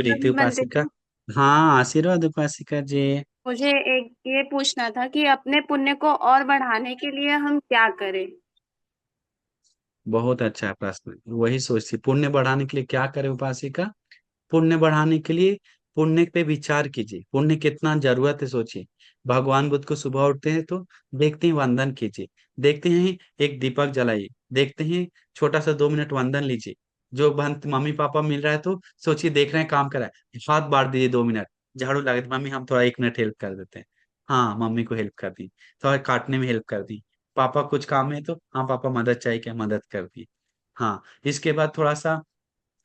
प्रीति बनते उपासिका। जी, हाँ, आशीर्वाद उपासिका जी। मुझे एक ये पूछना था कि अपने पुण्य को और बढ़ाने के लिए हम क्या करें। बहुत अच्छा प्रश्न, वही सोचती पुण्य बढ़ाने के लिए क्या करे उपासिका। पुण्य बढ़ाने के लिए पुण्य पे विचार कीजिए, पुण्य कितना जरूरत है सोचिए। भगवान बुद्ध को सुबह उठते हैं तो देखते हैं, वंदन कीजिए। देखते हैं, एक दीपक जलाइए। देखते हैं, छोटा सा 2 मिनट वंदन लीजिए। जो भंत मम्मी पापा मिल रहा है तो सोचिए, देख रहे हैं काम कर रहा है, हाथ बांट दीजिए 2 मिनट। झाड़ू लगे, मम्मी हम थोड़ा 1 मिनट हेल्प कर देते हैं। हाँ, मम्मी को हेल्प कर दी, थोड़ा काटने में हेल्प कर दी। पापा कुछ काम है तो हाँ पापा मदद चाहिए क्या, मदद कर दी। हाँ, इसके बाद थोड़ा सा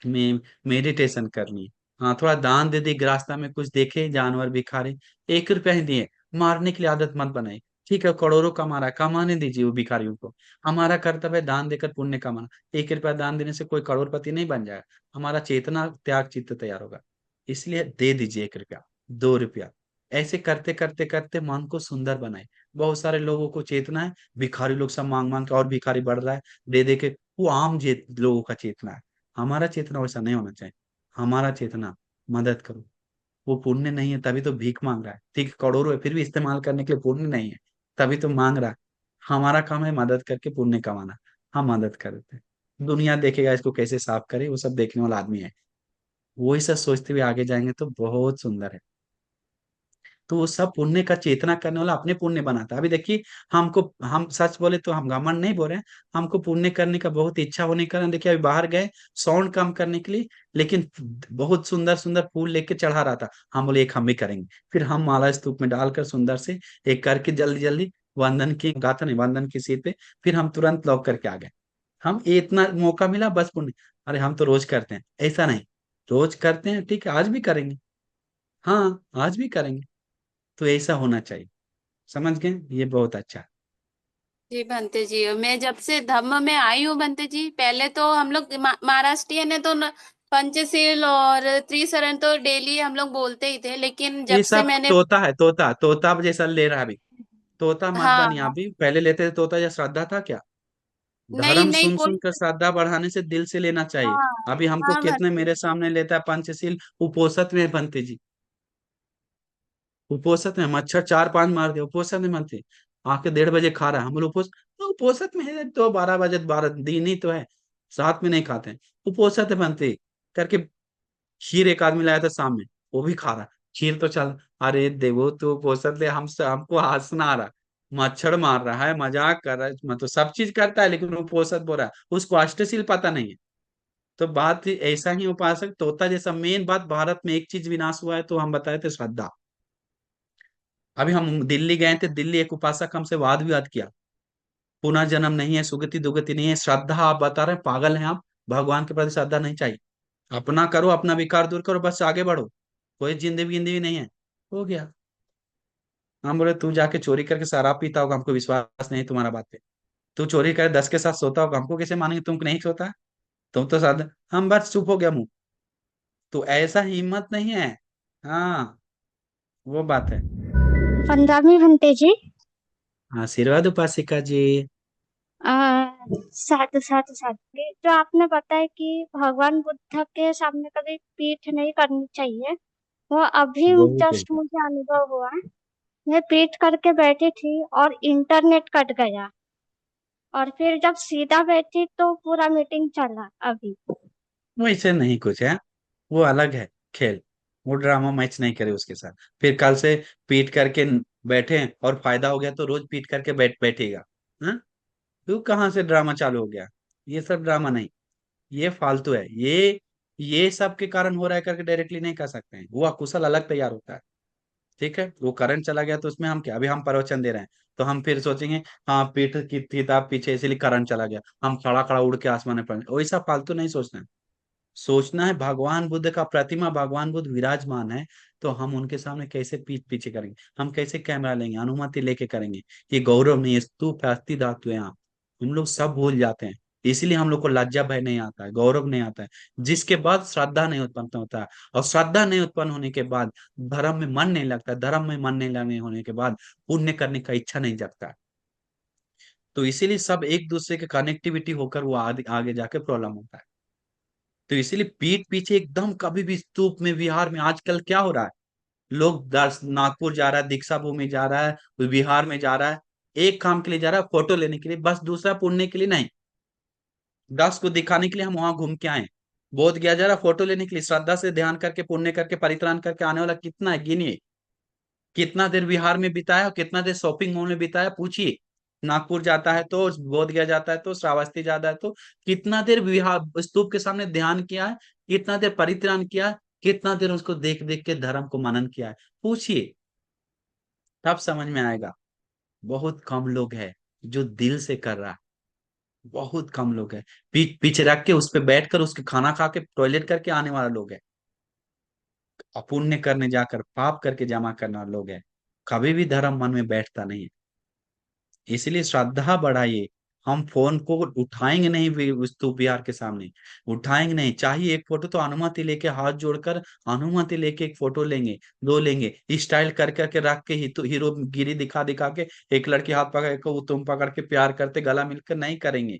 में मेडिटेशन करनी है। हाँ, थोड़ा दान दे दी, रास्ता में कुछ देखे जानवर भिखारी, 1 रुपया ही दिए। मारने की आदत मत बनाई। ठीक है, करोड़ों कमा रहा है, कमाने दीजिए वो भिखारियों को। हमारा कर्तव्य है दान देकर पुण्य कमाना। 1 रुपया दान देने से कोई करोड़पति नहीं बन जाएगा। हमारा चेतना त्याग चित्त तैयार होगा। इसलिए दे दीजिए 1 रुपया, 2 रुपया। ऐसे करते करते करते मन को सुंदर बनाए। बहुत सारे लोगों को चेतना है, भिखारी लोग सब मांग मांग के और भिखारी बढ़ रहा है, दे दे के। वो आम लोगों का चेतना है। हमारा चेतना वैसा नहीं होना चाहिए। हमारा चेतना मदद करो। वो पुण्य नहीं है तभी तो भीख मांग रहा है। ठीक, करोड़ों है फिर भी इस्तेमाल करने के लिए पुण्य नहीं है, तभी तो मांग रहा है। हमारा काम है मदद करके पुण्य कमाना। हम मदद करते हैं, दुनिया देखेगा इसको कैसे साफ करे, वो सब देखने वाला आदमी है। वही सब सोचते हुए आगे जाएंगे तो बहुत सुंदर है। तो वो सब पुण्य का चेतना करने वाला अपने पुण्य बनाता है। अभी देखिए, हमको, हम सच बोले तो हम घमंड नहीं बोल रहे हैं। हमको पुण्य करने का बहुत इच्छा होने के कारण देखिए अभी बाहर गए साउंड कम करने के लिए, लेकिन बहुत सुंदर सुंदर फूल लेके चढ़ा रहा था। हम बोले एक हम भी करेंगे। फिर हम माला स्तूप में डालकर सुंदर से एक करके जल्दी जल्दी वंदन की गाथा नहीं, वंदन की सीट पे फिर हम तुरंत लॉक करके आ गए। हम ये इतना मौका मिला बस पुण्य। अरे हम तो रोज करते हैं, ऐसा नहीं। रोज करते हैं, ठीक है, आज भी करेंगे। हाँ, आज भी करेंगे। तो ऐसा होना चाहिए। समझ गए, ये बहुत अच्छा है। जी बनते जी, मैं जब से धम्म में आई हूँ बनते जी, पहले तो हम लोग महाराष्ट्रियन है तो पंचशील और त्रिशरण तो डेली हम लोग बोलते ही थे, लेकिन जब ये से सब मैंने तोता है, तोता तोता जैसा ले रहा है अभी। तोता मत बनिए, हाँ, अभी पहले लेते थे तोता या श्रद्धा था क्या। नहीं धर्म नहीं सुन सुन कोई, कर श्रद्धा बढ़ाने से दिल से लेना चाहिए। हाँ अभी हमको हाँ कितने बनते मेरे जी। सामने लेता है पंचशील, उपोषित में बनते जी। उपोषित में मच्छर 4-5 मार दिया, उपोषित में बनते। आके 1:30 बजे खा रहा है, हम बोले उपोषित में है तो 12 बजे, 12 दिन ही तो है, साथ में नहीं खाते हैं। उपोषित में बनते करके। खीर एक आदमी लाया था शाम में, वो भी खा रहा। खीर तो चल, अरे देवो तो पोषक ले, हमको हंसना आ रहा। मच्छर मार रहा है, मजाक कर रहा है, मतलब सब चीज करता है लेकिन वो पोषक बोल रहा है, उसको अष्टशील पता नहीं है। तो बात ऐसा ही, उपासक तोता जैसा। मेन बात, भारत में एक चीज विनाश हुआ है तो हम बताए थे, श्रद्धा। अभी हम दिल्ली गए थे, दिल्ली एक उपासक हमसे वाद विवाद किया। पुनः जन्म नहीं है, सुगति दुगति नहीं है, श्रद्धा आप बता रहे हैं, पागल हैं आप। भगवान के प्रति श्रद्धा नहीं चाहिए। अपना करो, अपना विकार दूर करो, बस आगे बढ़ो। कोई जिंदगी जिंदगी नहीं है। हो गया। हम बोले तू जाके चोरी करके शराब पीता होगा, हमको विश्वास नहीं तुम्हारा बात पे। तू चोरी करे 10 के साथ सोता होगा, हमको कैसे मानेंगे तुम नहीं सोता। तुम तो साथ। हम बस चुप हो गया मुंह। तो ऐसा हिम्मत नहीं है। हाँ, वो बात है। 15वीं घंटे जी। आशीर्वाद उपासिका जी। आ, साधु साधु साधु, ये जो आपने बताया कि भगवान बुद्ध के सामने कभी पीठ नहीं करनी चाहिए, वो अभी बहुत है। जस्ट मुझे अनुभव हुआ। मैं पीठ करके बैठी थी और इंटरनेट कट गया, और फिर जब सीधा बैठी तो पूरा मीटिंग चला अभी। वैसे नहीं कुछ है, वो अलग है खेल। वो ड्रामा मैच नहीं करे उसके साथ। फिर कल से पीट करके बैठे और फायदा हो गया तो रोज पीट करके बैठेगा। हाँ, तू कहाँ से ड्रामा चालू हो गया। ये सब ड्रामा नहीं, ये फालतू है। ये सब के कारण हो रहा है करके डायरेक्टली नहीं कह सकते हैं, वो अकुशल अलग तैयार होता है। ठीक है, वो करंट चला गया तो उसमें हम क्या, अभी हम प्रवचन दे रहे हैं तो हम फिर सोचेंगे हाँ पीठ की थी ताप पीछे इसलिए करंट चला गया, हम खड़ा खड़ा उड़ के आसमान में पड़े, वैसा फालतू नहीं सोचना है। सोचना है भगवान बुद्ध का प्रतिमा, भगवान बुद्ध विराजमान है, तो हम उनके सामने कैसे पीठ पीछे करेंगे, हम कैसे कैमरा लेंगे, अनुमति लेके करेंगे। ये गौरव नहीं है, स्तूप है, अस्थि धातु है यहाँ। हम लोग सब भूल जाते हैं। इसलिए हम लोग को लज्जा भय नहीं आता है, गौरव नहीं आता है। जिसके बाद श्रद्धा नहीं उत्पन्न होता है, और श्रद्धा नहीं उत्पन्न होने के बाद धर्म में मन नहीं लगता, धर्म में मन नहीं लगने होने के बाद पुण्य करने का इच्छा नहीं जगता है। तो इसीलिए सब एक दूसरे के कनेक्टिविटी होकर वो आगे आगे जाके प्रॉब्लम होता है। तो इसीलिए पीठ पीछे एकदम कभी भी स्तूप में, विहार में आजकल क्या हो रहा है, लोग नागपुर जा रहा है, दीक्षा भूमि जा रहा है, कोई बिहार में जा रहा है, एक काम के लिए जा रहा है, फोटो लेने के लिए बस, दूसरा पुण्य के लिए नहीं, दस को दिखाने के लिए हम वहां घूम के आए। बोध गया जा रहा है फोटो लेने के लिए, श्रद्धा से ध्यान करके पुण्य करके परित्राण करके आने वाला कितना है, गिनिए। कितना देर बिहार में बिताया और कितना देर शॉपिंग मॉल में बिताया, पूछिए। नागपुर जाता है तो, बोध गया जाता है तो, श्रावस्ती जाता है तो, कितना देर बिहार स्तूप के सामने ध्यान किया है, कितना देर परित्राण किया है, कितना देर उसको देख देख के धर्म को मनन किया है, पूछिए। तब समझ में आएगा। बहुत कम लोग हैं जो दिल से कर रहा है, बहुत कम लोग हैं। पीछे रख के उस पे बैठ कर उसके खाना खा के टॉयलेट करके आने वाला लोग है, अपुण्य करने जाकर पाप करके जमा करने वाले लोग है। कभी भी धर्म मन में बैठता नहीं है। इसलिए श्रद्धा बढ़ाइए। हम फोन को उठाएंगे नहीं स्तूप विहार के सामने, उठाएंगे नहीं। चाहिए एक फोटो तो अनुमति लेके, हाथ जोड़कर अनुमति लेके एक फोटो लेंगे, दो लेंगे, स्टाइल कर करके रख के, ही तो हीरो गिरी दिखा दिखा के, एक लड़की हाथ पकड़ के, वो तुम पकड़ के प्यार करते गला मिलकर नहीं करेंगे।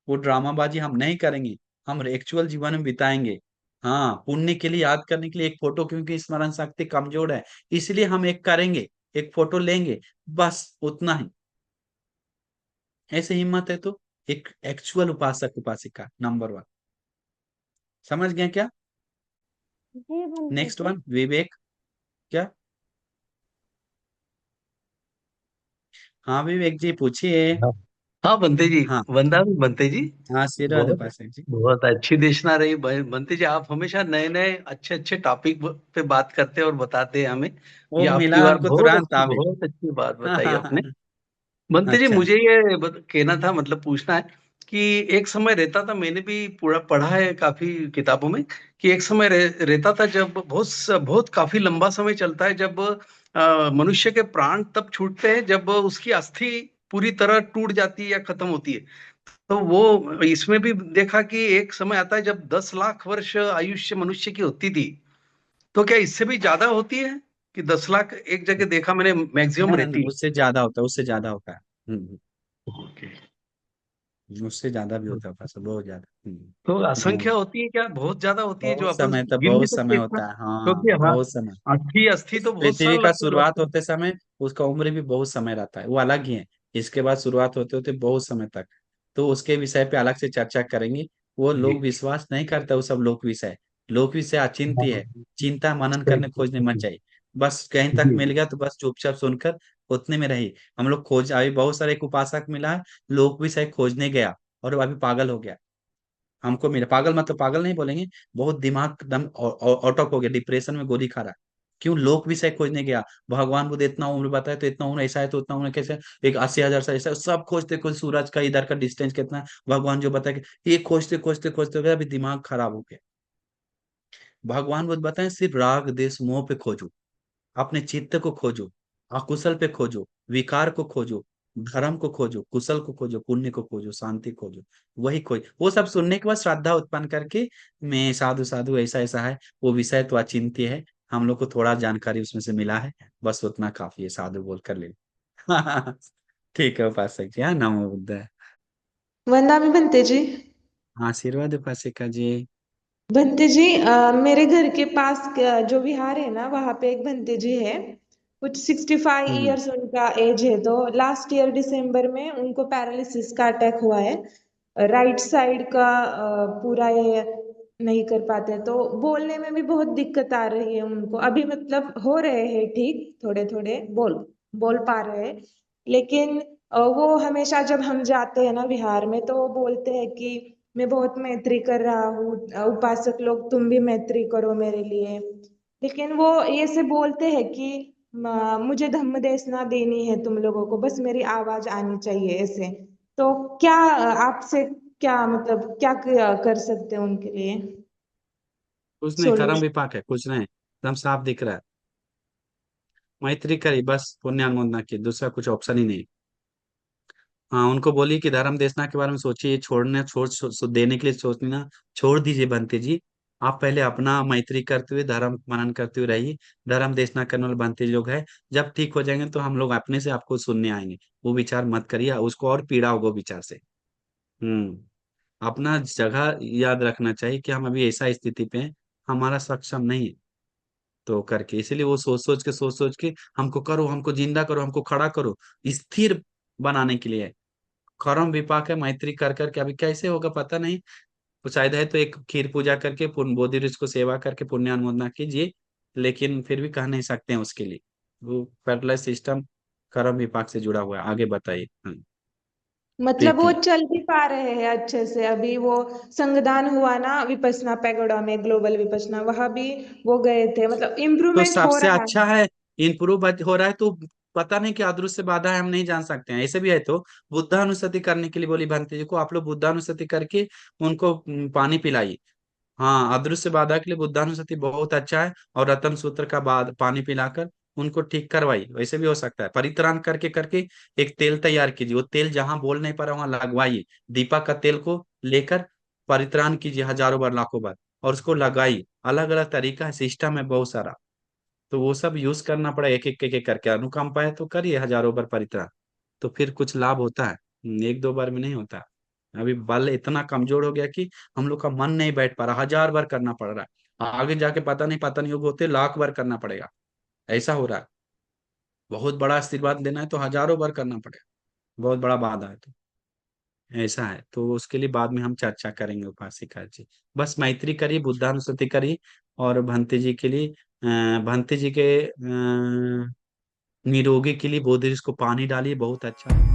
वो ड्रामाबाजी हम नहीं करेंगे, हम एक्चुअल जीवन में बिताएंगे। हाँ, पुण्य के लिए, याद करने के लिए एक फोटो, क्योंकि स्मरण शक्ति कमजोर है, इसलिए हम एक करेंगे, एक फोटो लेंगे, बस उतना ही। ऐसे हिम्मत है तो एक एक्चुअल उपासक उपासिका नंबर वन। समझ गए क्या? जी बनते नेक्स्ट जी। वन, विवेक। क्या? हाँ विवेक जी पूछिए। हाँ हाँ, बनते जी। हाँ। वंदा भी बनते जी। हाँ, आशीर्वाद बहुत उपासक जी। बहुत अच्छी देशना रही बनते जी। आप हमेशा नए नए अच्छे अच्छे टॉपिक पे बात करते हैं और बताते हैं हमें। वो ये आपकी मिला बार हमको तुरंत अभी। बहुत अच्छी बात हाँ बताई हाँ आपने। हाँ। बनते जी, अच्छा। मुझे ये कहना था, मतलब पूछना है कि एक समय रहता था, मैंने भी पूरा पढ़ा है काफी किताबों में, कि एक समय रहता था जब बहुत काफी लंबा समय चलता है, जब मनुष्य के प्राण तब छूटते हैं जब उसकी अस्थि पूरी तरह टूट जाती है या खत्म होती है। तो वो इसमें भी देखा कि एक समय आता है जब 10 लाख वर्ष आयुष्य मनुष्य की होती थी। तो क्या इससे भी ज्यादा होती है कि 10 लाख? एक जगह देखा मैंने मैक्सिमम ना ना ना, रहती है। उससे ज्यादा होता है, उससे ज्यादा होता है। ओके। उससे ज्यादा भी होता है उपासक, बहुत ज्यादा। तो नहीं, असंख्य होती है क्या? बहुत ज्यादा होती है जो बहुत अपन समय तक, गिन नहीं बहुत समय सकते इतना? होता है, हाँ क्योंकि हाँ, बहुत समय। अस्थि अस्थि इस तो बहुत पृथ्वी साल का लगते शुरुआत लगते हैं। होते समय उसका उम्र भी बहुत समय रहता है, वो अलग ही है। इसके बाद शुरुआत होते होते बहुत समय तक, तो उसके विषय पे अलग से चर्चा करेंगे। वो जी। लोग विश्वास नहीं करते, वो सब लोक विषय। लोक विषय हाँ, अचिंत्य है। चिंता मनन सही करने सही, खोजने मत जी जाइए। बस कहीं तक जी। मिल गया तो बस चुपचाप सुनकर उतने में रही। हम लोग खोज, अभी बहुत सारे, एक उपासक मिला है, लोक विषय खोजने गया और वो अभी पागल हो गया। हमको मिला पागल, मतलब पागल नहीं बोलेंगे, बहुत दिमाग एकदम ऑटक हो गया, डिप्रेशन में गोली खा रहा है। क्यों? लोक विषय खोजने गया। भगवान बुद्ध इतना उम्र बताए तो इतना उम्र ऐसा है, तो उतना उम्र कैसे, एक 80,000 से ऐसा, सब खोजते खोजते सूरज का इधर का डिस्टेंस कितना है, भगवान जो बताए कि ये खोजते खोजते खोजते हो गया, अभी दिमाग खराब हो गया। भगवान बुद्ध बताए सिर्फ राग देश मोह पे खोजो, अपने चित्त को खोजो, अकुशल पे खोजो, विकार को खोजो, धर्म को खोजो, कुशल को खोजो, पुण्य को खोजो, शांति खोजो। वही खोज, वो सब सुनने के बाद श्रद्धा उत्पन्न करके, मैं साधु साधु ऐसा ऐसा है, वो विषय तो अचिंत्य है, हम लोग को थोड़ा जानकारी उसमें से मिला है, बस उतना काफी है, साधु बोल कर ले। ठीक है उपासक जी, हाँ, नमो बुद्ध। वंदा भी बनते जी। आशीर्वाद उपासिका जी। बनते जी, मेरे घर के पास जो विहार है ना, वहां पे एक बनते जी है। कुछ 65 हम्म। ईयर्स उनका एज है। तो लास्ट ईयर दिसंबर में उनको पैरालिसिस का अटैक हुआ है। राइट साइड का पूरा ये नहीं कर पाते, तो बोलने में भी बहुत दिक्कत आ रही है उनको। अभी मतलब हो रहे हैं ठीक, थोड़े थोड़े बोल बोल पा रहे हैं। लेकिन वो हमेशा जब हम जाते हैं ना विहार में, तो वो बोलते हैं कि मैं बहुत मैत्री कर रहा हूँ, उपासक लोग तुम भी मैत्री करो मेरे लिए। लेकिन वो ये से बोलते हैं कि मुझे धम्म देशना देनी है तुम लोगों को, बस मेरी आवाज आनी चाहिए ऐसे। तो क्या आपसे क्या मतलब क्या कर सकते हैं उनके लिए कुछ नहीं, कर्म सॉल्यूशन? विपाक है, कुछ नहीं, एकदम साफ दिख रहा है। मैत्री करी, बस पुण्य अनुमोदना की, दूसरा कुछ ऑप्शन ही नहीं। हाँ, उनको बोलिए कि धर्म देशना के बारे में सोचिए, छोड़ने देने के लिए सोचना ना, छोड़ दीजिए बंते जी। आप पहले अपना मैत्री करते हुए, धर्म मनन करते हुए रहिए। धर्म देशना करने वाले बंते लोग हैं, जब ठीक हो जाएंगे तो हम लोग अपने से आपको सुनने आएंगे। वो विचार मत करिए, उसको और पीड़ा होगा वो विचार से। हम्म। अपना जगह याद रखना चाहिए कि हम अभी ऐसा स्थिति पे हैं, हमारा सक्षम नहीं है तो करके, इसीलिए वो सोच सोच के हमको करो, हमको जिंदा करो, हमको खड़ा करो, स्थिर बनाने के लिए है। कर्म विपाक है, मैत्री कर करके अभी कैसे होगा पता नहीं। तो शायद है तो एक खीर पूजा करके पुण्य बोधि वृक्ष को सेवा करके पुण्य अनुमोदना कीजिए, लेकिन फिर भी कह नहीं सकते हैं उसके लिए। वो पैरालाइज सिस्टम कर्म विपाक से जुड़ा हुआ है। आगे बताइए। मतलब वो प्रीति। चल भी पा रहे हैं अच्छे से। अभी वो संगदान हुआ ना विपश्यना पैगोडा में, ग्लोबल विपश्यना, वहां भी वो गए थे, मतलब तो इम्प्रूवमेंट हो सबसे रहा है। अच्छा है, इम्प्रूव हो रहा है तो पता नहीं कि अदृश्य बाधा है, हम नहीं जान सकते हैं। ऐसे भी है तो बुद्धानुස්සति करने के लिए बोली भंते जी को, आप लोग बुद्धानुස්සति करके उनको पानी पिलाइए। हाँ, अदृश्य बाधा के लिए बुद्धानुස්සति बहुत अच्छा है, और रतन सूत्र का बाद पानी पिलाकर उनको ठीक करवाइए। वैसे भी हो सकता है, परित्राण करके करके एक तेल तैयार कीजिए, वो तेल जहां बोल नहीं पा रहा वहां लगवाइए। दीपक का तेल को लेकर परित्राण कीजिए हजारों बार, लाखों बार, और उसको लगाइए। अलग अलग तरीका है, सिस्टम है बहुत सारा, तो वो सब यूज करना पड़ा, एक एक करके। अनुकंपा है तो करिए हजारों बार परित्राण, तो फिर कुछ लाभ होता है। एक दो बार में नहीं होता। अभी बल इतना कमजोर हो गया कि हम लोग का मन नहीं बैठ पा रहा, हजार बार करना पड़ रहा है। आगे जाके पता नहीं योग होते लाख बार करना पड़ेगा, ऐसा हो रहा है। बहुत बड़ा आशीर्वाद लेना है तो हजारों बार करना पड़ेगा, बहुत बड़ा बाधा है तो ऐसा है। तो उसके लिए बाद में हम चर्चा करेंगे उपासिका जी। बस मैत्री करिए, बुद्धानुस्मृति करिए, और भंते जी के लिए भंते जी के निरोगी के लिए बोधिर को पानी डालिए, बहुत अच्छा है।